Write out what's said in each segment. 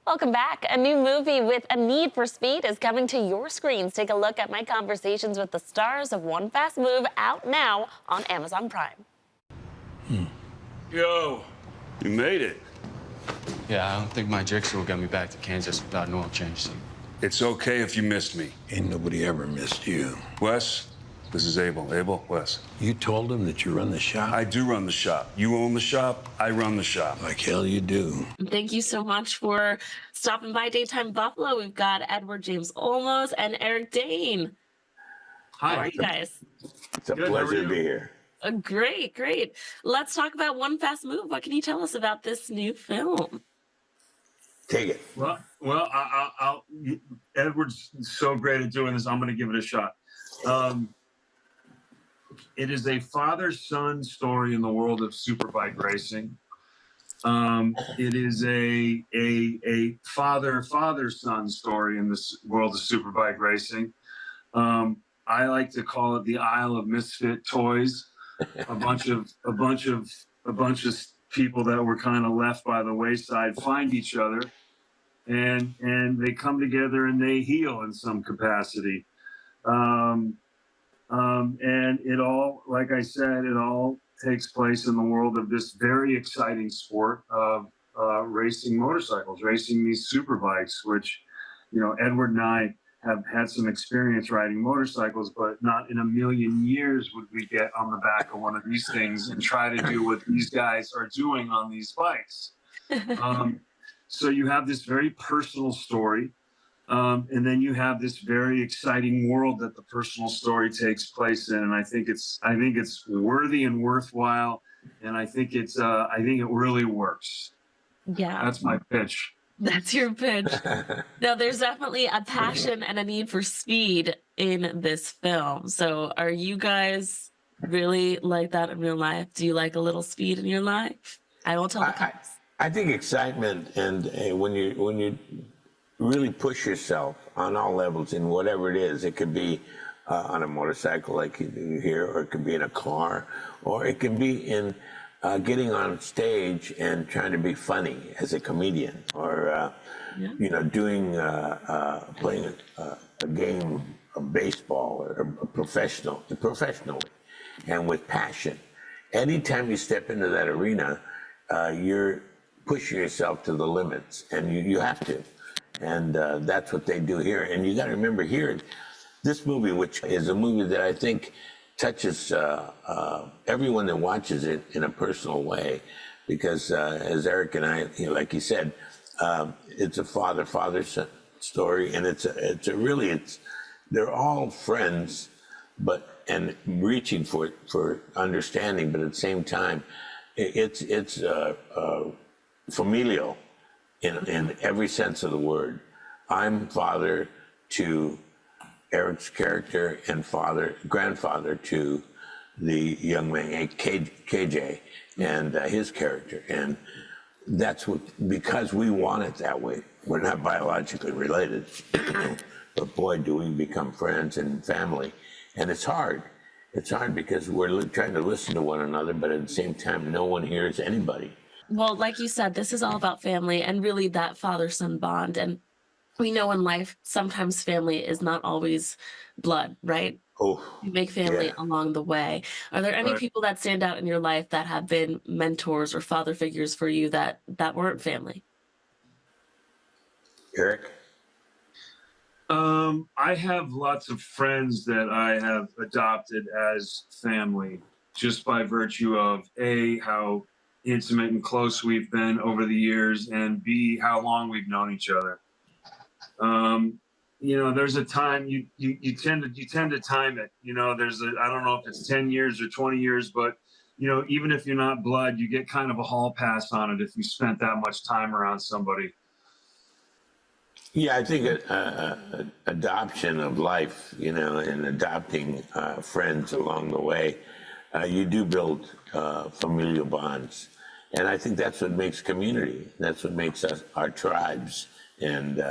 Welcome back. A new movie with a need for speed is coming to your screens. Take a look at my conversations with the stars of One Fast Move, out now on Amazon Prime. Yo, you made it. Yeah, I don't think my jigsaw will get me back to Kansas without an oil change. It's okay if you missed me. Ain't nobody ever missed you. Wes, this is Abel. Abel, Wes. You told him that you run the shop? I do run the shop. You own the shop, I run the shop. Like hell you do. Thank you so much for stopping by Daytime Buffalo. We've got Edward James Olmos and Eric Dane. Hi. How are you guys? It's a Good, how are pleasure to you? be here. Great. Let's talk about One Fast Move. What can you tell us about this new film? Take it. Well, Edward's so great at doing this. I'm going to give it a shot. It is a father-son story in the world of superbike racing. It is a father-son story in this world of superbike racing. I like to call it the Isle of Misfit Toys. A bunch of people that were kind of left by the wayside find each other, and they come together and they heal in some capacity. And it all, like I said, it all takes place in the world of this very exciting sport of racing motorcycles, racing these super bikes, which, you know, Edward and I have had some experience riding motorcycles, but not in a million years would we get on the back of one of these things and try to do what these guys are doing on these bikes. So you have this very personal story. And then you have this very exciting world that the personal story takes place in, and I think it's worthy and worthwhile, and I think it really works. Yeah, That's my pitch. that's your pitch. Now, there's definitely a passion and a need for speed in this film. So, are you guys really like that in real life? Do you like a little speed in your life? I won't tell the cops. I think excitement and when you really push yourself on all levels in whatever it is. It could be on a motorcycle like you do here, or it could be in a car, or it can be in getting on stage and trying to be funny as a comedian, or you know, doing playing a game of baseball or professionally and with passion. Anytime you step into that arena, you're pushing yourself to the limits, and you have to. And that's what they do here. And you got to remember here, this movie, which is a movie that I think touches everyone that watches it in a personal way, because as Eric and I, you know, like he said, it's a father story, and they're all friends, and reaching for understanding, but at the same time, it's familial. In every sense of the word. I'm father to Eric's character and grandfather to the young man, KJ, and his character. And that's because we want it that way. We're not biologically related, but boy, do we become friends and family. And it's hard. It's hard because we're trying to listen to one another, but at the same time, no one hears anybody. Well, like you said, this is all about family and really that father-son bond. And we know in life, sometimes family is not always blood, right? Oh, You make family yeah. along the way. Are there any Right. people that stand out in your life that have been mentors or father figures for you that weren't family? Eric? I have lots of friends that I have adopted as family, just by virtue of how intimate and close we've been over the years, and B, how long we've known each other. You know, there's a time you tend to time it. You know, I don't know if it's 10 years or 20 years, but you know, even if you're not blood, you get kind of a hall pass on it if you spent that much time around somebody. Yeah, I think adoption of life, you know, and adopting friends along the way, you do build familial bonds. And I think that's what makes community. That's what makes us our tribes. And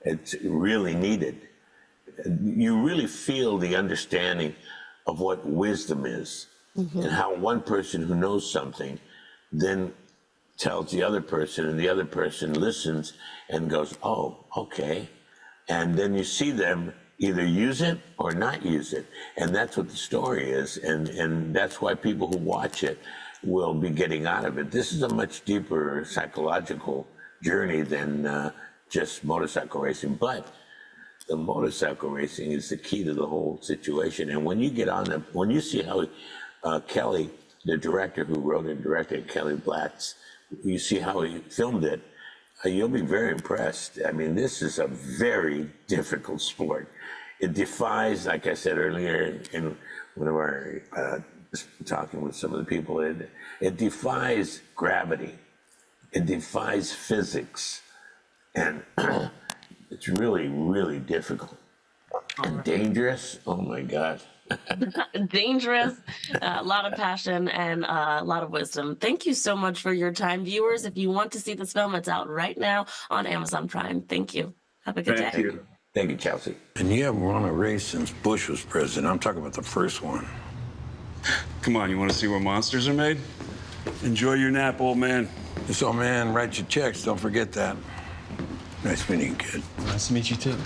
it's really needed. You really feel the understanding of what wisdom is, and how one person who knows something then tells the other person, and the other person listens and goes, oh, okay. And then you see them either use it or not use it. And that's what the story is. And that's why people who watch it will be getting out of it. This is a much deeper psychological journey than just motorcycle racing. But the motorcycle racing is the key to the whole situation. And when you get on the, when you see how Kelly, the director who wrote and directed, Kelly Blatz, you see how he filmed it, you'll be very impressed. I mean, this is a very difficult sport. It defies, like I said earlier in one of our talking with some of the people, it defies gravity. It defies physics. And it's really, really difficult. And dangerous. Oh my God. Dangerous, a lot of passion, and a lot of wisdom. Thank you so much for your time, viewers. If you want to see this film, it's out right now on Amazon Prime. Thank you. Have a good Thank day. you. Thank you, Chelsea. And you haven't run a race since Bush was president. I'm talking about the first one. Come on, you want to see where monsters are made? Enjoy your nap, old man. So, man, write your checks. Don't forget that. Nice meeting you, kid. Nice to meet you too.